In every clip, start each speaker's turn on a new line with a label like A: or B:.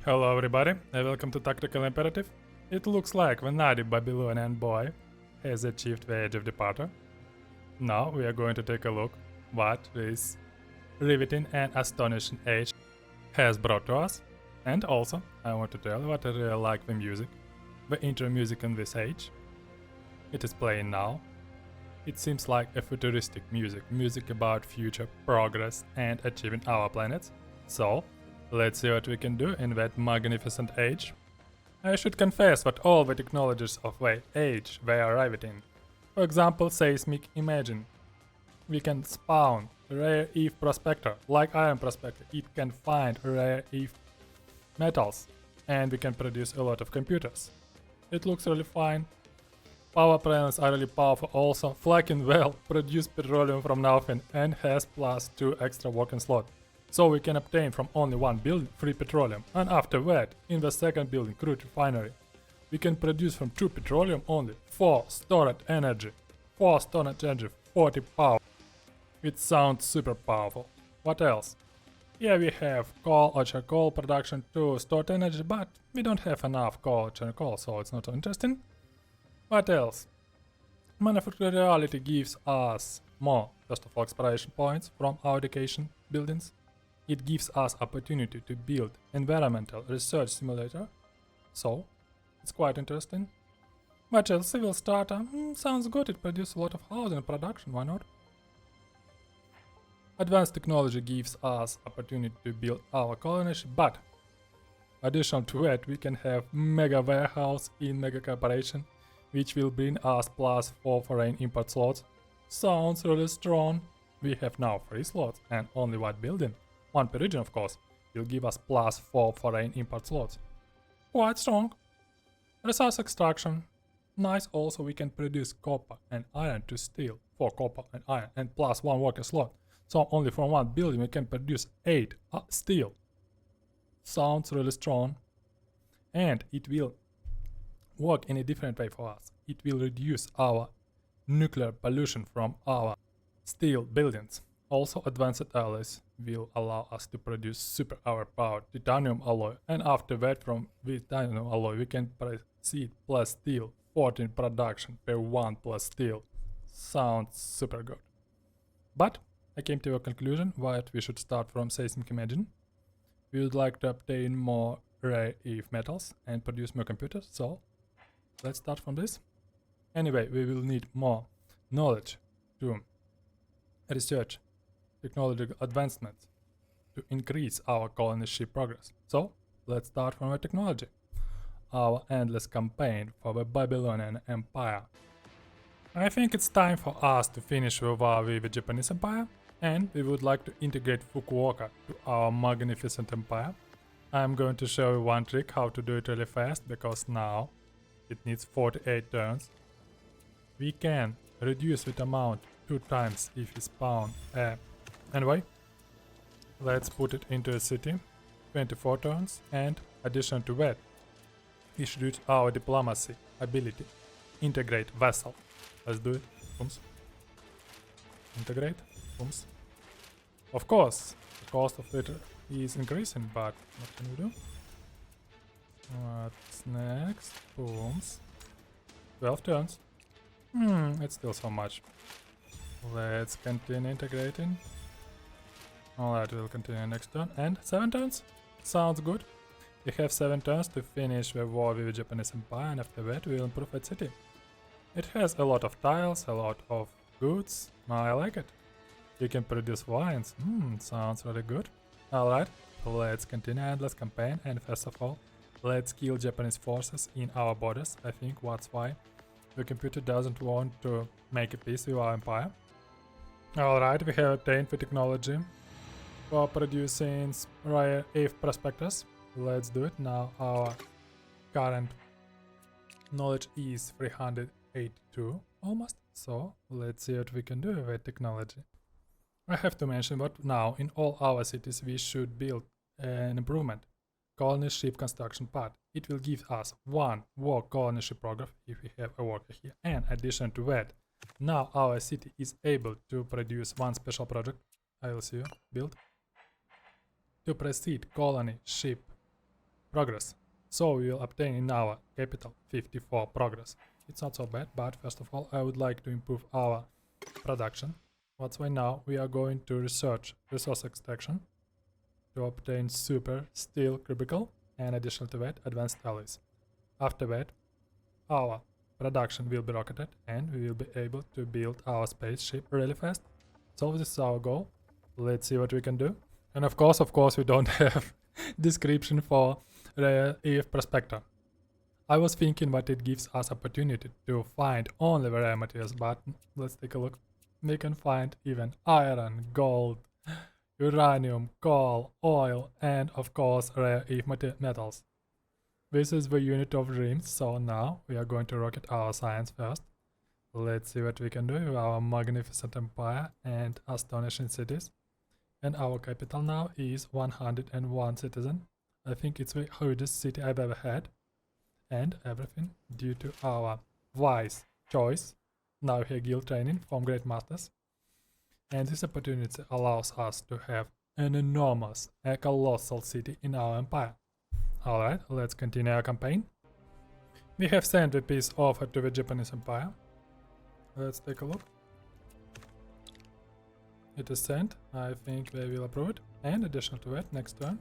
A: Hello everybody, and welcome to Tactical Imperative. It looks like the naughty Babylonian boy has achieved the age of departure. Now we are going to take a look what this riveting and astonishing age has brought to us. And also, I want to tell you what I really like the music. The intro music in this age. It is playing now. It seems like a futuristic music about future, progress and achieving our planets. So, let's see what we can do in that magnificent age. I should confess that all the technologies of the age they are riveting. For example, seismic imaging. We can spawn rare earth prospector, like iron prospector. It can find rare earth metals, and we can produce a lot of computers. It looks really fine. Power panels are really powerful also. Flaking well produce petroleum from nothing and has +2 extra working slot. So we can obtain from only one building free petroleum, and after that, in the second building, crude refinery, we can produce from 2 petroleum only 4 stored energy. 4 stored energy, 40 power. It sounds super powerful. What else? Here we have coal or charcoal production to stored energy, but we don't have enough coal or charcoal, so it's not interesting. What else? Manufacturing reality gives us more, first of all, exploration points from our education buildings. It gives us opportunity to build environmental research simulator, so it's quite interesting. But a civil starter sounds good, it produces a lot of housing production, why not? Advanced technology gives us opportunity to build our colony, but additional to that we can have mega warehouse in mega corporation, which will bring us +4 foreign import slots. Sounds really strong. We have now 3 slots and only one building. One per region, of course, will give us +4 foreign import slots. Quite strong. Resource extraction. Nice, also we can produce copper and iron to steel for copper and iron and +1 worker slot. So only from one building we can produce 8 steel. Sounds really strong. And it will work in a different way for us. It will reduce our nuclear pollution from our steel buildings. Also, advanced alloys will allow us to produce super overpowered titanium alloy, and after that from titanium alloy we can proceed plus steel 14 production per 1 plus steel. Sounds super good. But I came to a conclusion that we should start from seismic imaging. We would like to obtain more rare earth metals and produce more computers, so let's start from this. Anyway, we will need more knowledge to research technological advancements to increase our colony ship progress. So, let's start from the technology. Our endless campaign for the Babylonian Empire. I think it's time for us to finish the war with the Japanese Empire, and we would like to integrate Fukuoka to our magnificent empire. I'm going to show you one trick how to do it really fast, because now it needs 48 turns. We can reduce that amount 2 times if we spawn Anyway, let's put it into a city, 24 turns, and addition to that, we should use our diplomacy ability, integrate vassal. Let's do it. Oops. Integrate. Oops. Of course, the cost of it is increasing, but what can we do? What's next? Booms. 12 turns. It's still so much. Let's continue integrating. Alright, we'll continue next turn. And 7 turns? Sounds good. We have 7 turns to finish the war with the Japanese Empire, and after that we will improve that city. It has a lot of tiles, a lot of goods. I like it. You can produce wines. Sounds really good. Alright, let's continue endless campaign, and first of all, let's kill Japanese forces in our borders. I think that's why the computer doesn't want to make a peace with our empire. Alright, we have obtained the technology for producing rare earth prospectors. Let's do it now. Our current knowledge is 382 almost. So let's see what we can do with that technology. I have to mention that now in all our cities we should build an improvement. Colony ship construction part. It will give us 1 work colony ship program if we have a worker here. And addition to that, now our city is able to produce 1 special project. I will see you build to proceed colony ship progress. So we will obtain in our capital 54 progress. It's not so bad, but first of all I would like to improve our production. That's why now we are going to research resource extraction to obtain super steel cubicle and additional to that advanced alloys. After that our production will be rocketed and we will be able to build our spaceship really fast. So this is our goal. Let's see what we can do. And of course we don't have description for rare earth prospector. I was thinking that it gives us opportunity to find only the rare materials, but let's take a look. We can find even iron, gold, uranium, coal, oil, and of course rare earth metals. This is the unit of dreams, so now we are going to rocket our science first. Let's see what we can do with our magnificent empire and astonishing cities. And our capital now is 101 citizen. I think it's the hardest city I've ever had. And everything due to our wise choice. Now we have guild training from great masters. And this opportunity allows us to have an enormous, a colossal city in our empire. Alright, let's continue our campaign. We have sent the peace offer to the Japanese Empire. Let's take a look. It is sent. I think they will approve it. And additional to that, next turn,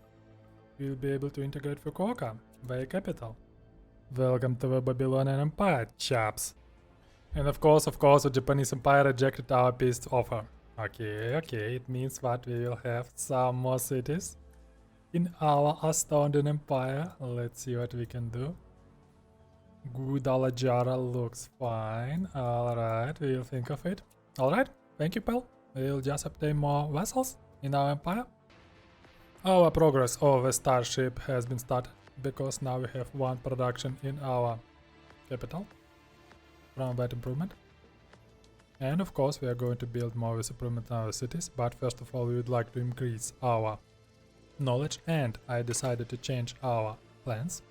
A: we will be able to integrate Fukuoka, their capital. Welcome to the Babylonian Empire, chaps. And of course, the Japanese Empire rejected our peace offer. Okay, it means that we will have some more cities in our astounding empire. Let's see what we can do. Guadalajara looks fine. Alright, we'll think of it. Alright, thank you, pal. We'll just obtain more vassals in our empire. Our progress of the starship has been started because now we have one production in our capital from that improvement. And of course we are going to build more with improvement in our cities, but first of all we would like to increase our knowledge, and I decided to change our plans.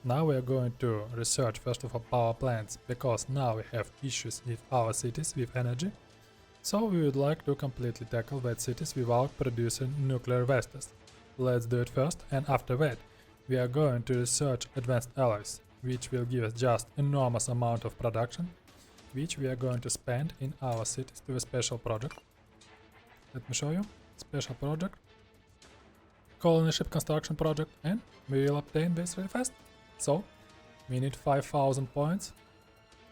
A: Now we are going to research first of all power plants, because now we have issues with our cities with energy. So we would like to completely tackle that cities without producing nuclear wastes. Let's do it first, and after that we are going to research advanced alloys, which will give us just enormous amount of production, which we are going to spend in our cities to a special project. Let me show you. Special project. Colony ship construction project, and we will obtain this really fast. So we need 5000 points.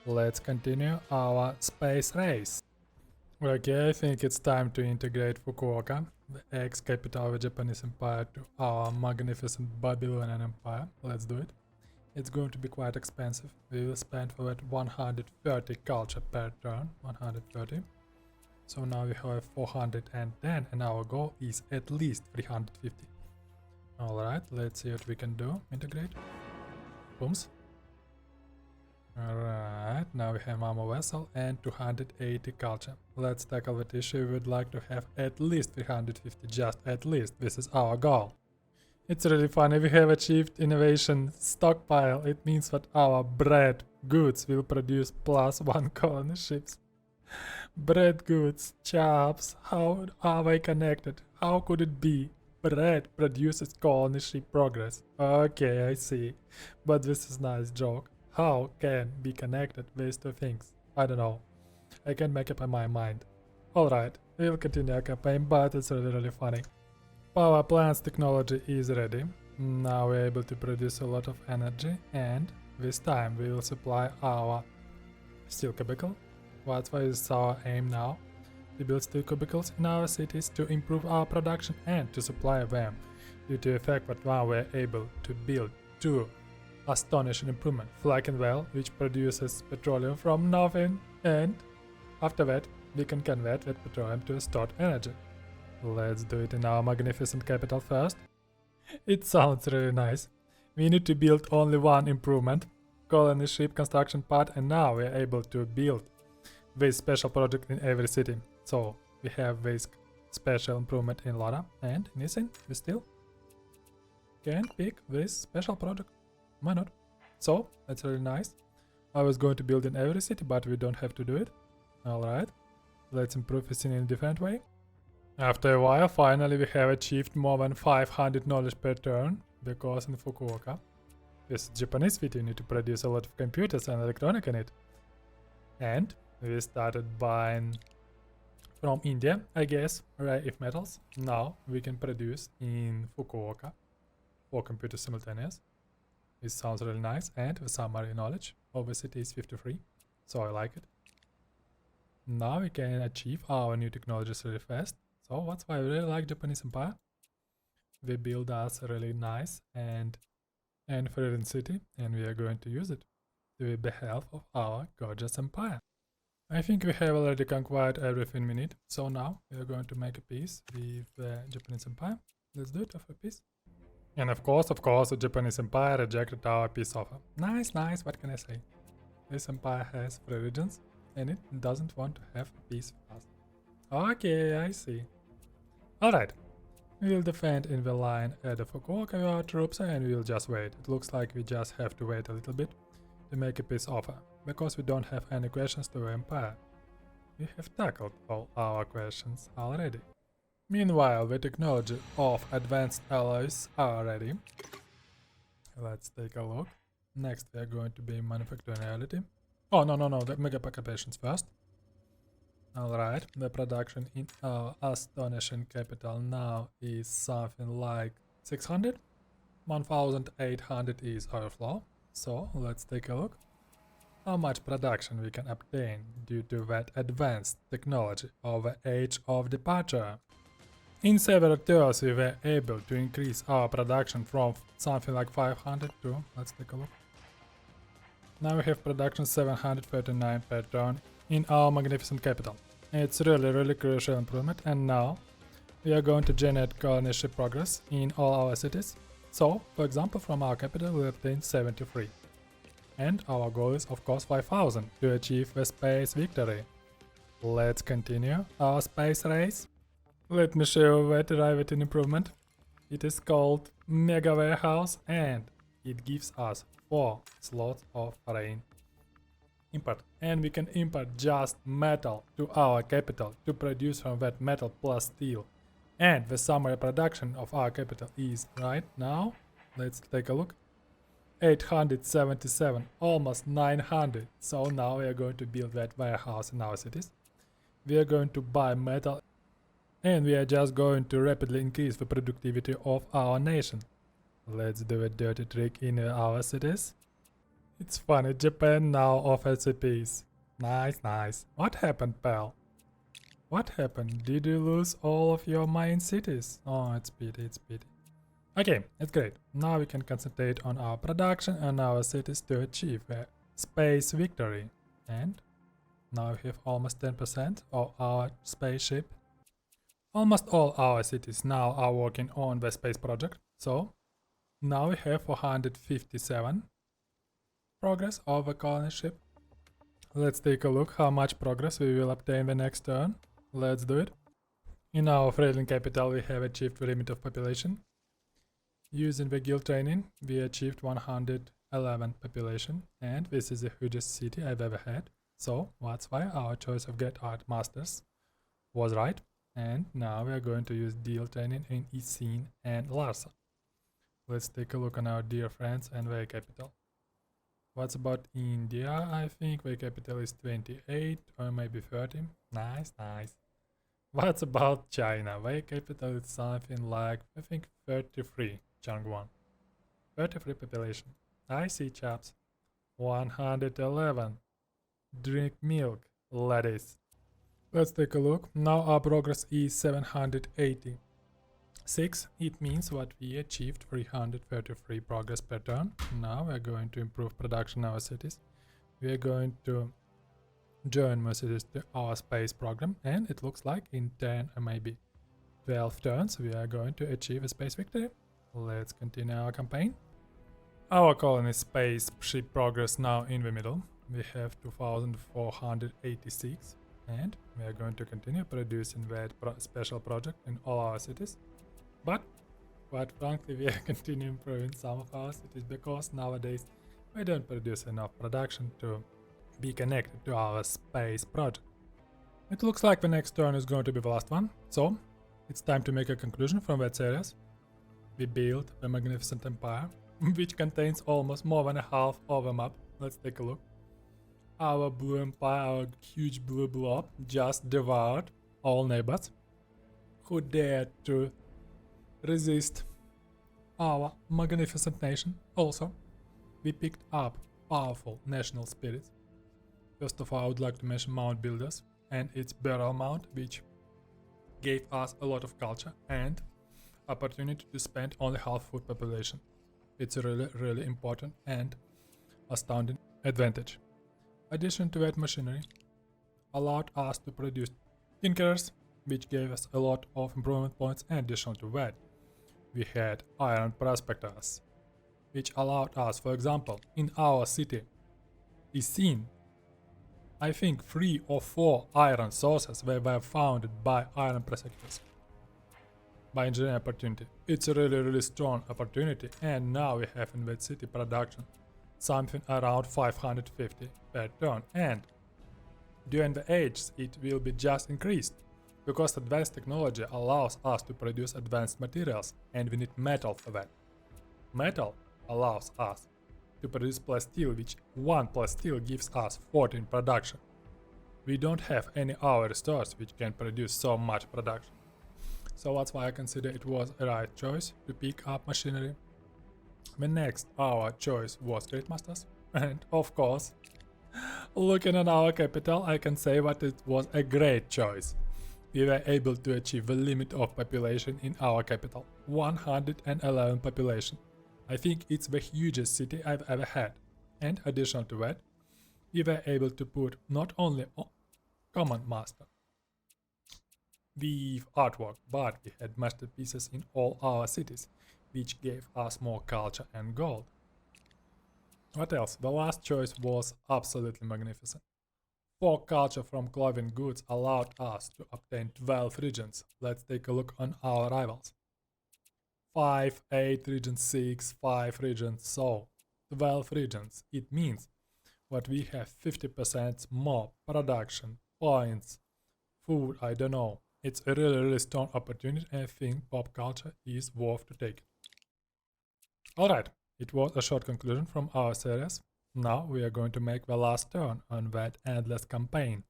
A: Let's continue our space race. Okay, I think it's time to integrate Fukuoka, the ex-capital of the Japanese Empire, to our magnificent Babylonian Empire. Let's do it. It's going to be quite expensive. We will spend for it 130 culture per turn. 130. So now we have 410 and our goal is at least 350. Alright, let's see what we can do. Integrate. Booms. Alright, now we have Mamo Vessel and 280 culture. Let's tackle that issue. We would like to have at least 350, just at least. This is our goal. It's really funny, we have achieved innovation stockpile. It means that our bread goods will produce +1 colony ships. Bread goods, chaps, how are they connected? How could it be? Bread produces colony ship progress. Okay, I see. But this is a nice joke. How can be connected these two things? I don't know. I can't make up my mind. Alright, we'll continue our campaign, but it's really funny. Power plants technology is ready. Now we're able to produce a lot of energy, and this time we will supply our steel cubicle. That's why it's our aim now. To build steel cubicles in our cities to improve our production and to supply them. Due to the fact that now we're able to build 2 astonishing improvement. Flag and Well, which produces petroleum from nothing, and after that we can convert that petroleum to stored energy. Let's do it in our magnificent capital first. It sounds really nice. We need to build only one improvement, colony ship construction part, and now we are able to build this special project in every city. So we have this special improvement in Lada, and Nissan, we still can pick this special project. Why not? So that's really nice. I was going to build in every city, but we don't have to do it. Alright, let's improve this in a different way. After a while, finally we have achieved more than 500 knowledge per turn. because in Fukuoka, this Japanese city, you need to produce a lot of computers and electronic in it. And we started buying from India, I guess, rare earth metals. Now we can produce in Fukuoka 4 computers simultaneous. It sounds really nice, and the summary knowledge of the city is 53, so I like it. Now we can achieve our new technologies really fast. So that's why I really like Japanese Empire. They build us a really nice and friendly city, and we are going to use it to the behalf of our gorgeous empire. I think we have already conquered everything we need, so now we are going to make a peace with the Japanese Empire. Let's do it with a peace. And of course, the Japanese Empire rejected our peace offer. Nice, what can I say? This empire has 3 regions, and it doesn't want to have peace with us. Okay, I see. Alright, we will defend in the line at the Fukuoka with our troops, and we will just wait. It looks like we just have to wait a little bit to make a peace offer, because we don't have any questions to the empire. We have tackled all our questions already. Meanwhile, the technology of advanced alloys are ready. Let's take a look. Next we are going to be manufacturing reality. Oh, no, the mega occupations first. Alright, the production in our astonishing capital now is something like 600. 1800 is overflow. So let's take a look how much production we can obtain due to that advanced technology of the age of departure. In several turns we were able to increase our production from something like 500 to, let's take a look. Now we have production 739 per turn in our magnificent capital. It's really crucial improvement, and now we are going to generate colony progress in all our cities. So, for example, from our capital we obtain 73. And our goal is of course 5000 to achieve the space victory. Let's continue our space race. Let me show you that derivative improvement. It is called Mega Warehouse, and it gives us 4 slots of foreign import. And we can import just metal to our capital to produce from that metal plus steel. And the summary production of our capital is right now, let's take a look, 877, almost 900. So now we are going to build that warehouse in our cities. We are going to buy metal, and we are just going to rapidly increase the productivity of our nation. Let's do a dirty trick in our cities. It's funny, Japan now offers a peace. Nice. What happened, pal? What happened? Did you lose all of your main cities? Oh, it's pity. Okay, it's great. Now we can concentrate on our production and our cities to achieve a space victory. And now we have almost 10% of our spaceship. Almost all our cities now are working on the space project. So now we have 457 progress of a colony ship. Let's take a look how much progress we will obtain the next turn. Let's do it. In our Freiling capital we have achieved the limit of population. Using the guild training we achieved 111 population, and this is the hugest city I've ever had. So that's why our choice of Great Art Masters was right. And now we are going to use deal training in Isin and Larsa. Let's take a look on our dear friends and their capital. What's about India? I think their capital is 28 or maybe 30. Nice. What's about China? Their capital is something like, I think, 33 Changwon. 33 population. I see, chaps. 111. Drink milk, ladies. Let's take a look. Now our progress is 786. It means what we achieved 333 progress per turn. Now we are going to improve production in our cities. We are going to join more cities to our space program, and it looks like in 10 or maybe 12 turns we are going to achieve a space victory. Let's continue our campaign. Our colony space ship progress now in the middle. We have 2486. And we are going to continue producing that special project in all our cities. But quite frankly, we are continuing improving some of our cities because nowadays we don't produce enough production to be connected to our space project. It looks like the next turn is going to be the last one, so it's time to make a conclusion from that series. we built the Magnificent Empire, which contains almost more than a half of a map. Let's take a look. Our blue empire, our huge blue blob, just devoured all neighbors who dared to resist our magnificent nation. Also, we picked up powerful national spirits. First of all, I would like to mention Mound Builders and its burial mound, which gave us a lot of culture and opportunity to spend only half food population. It's a really important and astounding advantage. Addition to that, machinery allowed us to produce tinkerers, which gave us a lot of improvement points. And addition to that, we had iron prospectors, which allowed us, for example, in our city is seen, I think 3 or 4 iron sources were founded by iron prospectors by engineering opportunity. It's a really strong opportunity, and now we have in that city production something around 550 per turn, and during the ages it will be just increased because advanced technology allows us to produce advanced materials, and we need metal for that. Metal allows us to produce plasteel, which 1 plasteel gives us 14 production. We don't have any other stores which can produce so much production. So that's why I consider it was a right choice to pick up machinery. The next our choice was Trade Masters, and of course, looking at our capital, I can say that it was a great choice. We were able to achieve the limit of population in our capital, 111 population. I think it's the hugest city I've ever had. And additional to that, we were able to put not only common master with artwork, but we had masterpieces in all our cities, which gave us more culture and gold. What else? The last choice was absolutely magnificent. 4 culture from clothing goods allowed us to obtain 12 regions. Let's take a look on our rivals. 5, 8 regions, 6, 5 regions, so 12 regions. It means that we have 50% more production, points, food, I don't know. It's a really strong opportunity, and I think pop culture is worth to take. Alright, it was a short conclusion from our series. Now we are going to make the last turn on that endless campaign.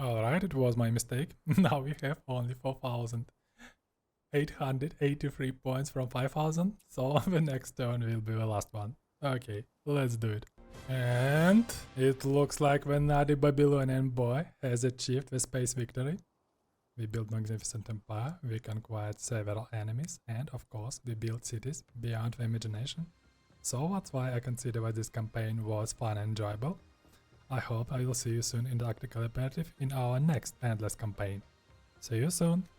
A: Alright, it was my mistake. Now we have only 4,883 points from 5,000, so the next turn will be the last one. Okay, let's do it. And it looks like the naughty Babylonian boy has achieved the space victory. We built Magnificent Empire, we conquered several enemies, and of course we built cities beyond the imagination. So that's why I consider that this campaign was fun and enjoyable. I hope I will see you soon in the Tactical Imperative in our next endless campaign. See you soon!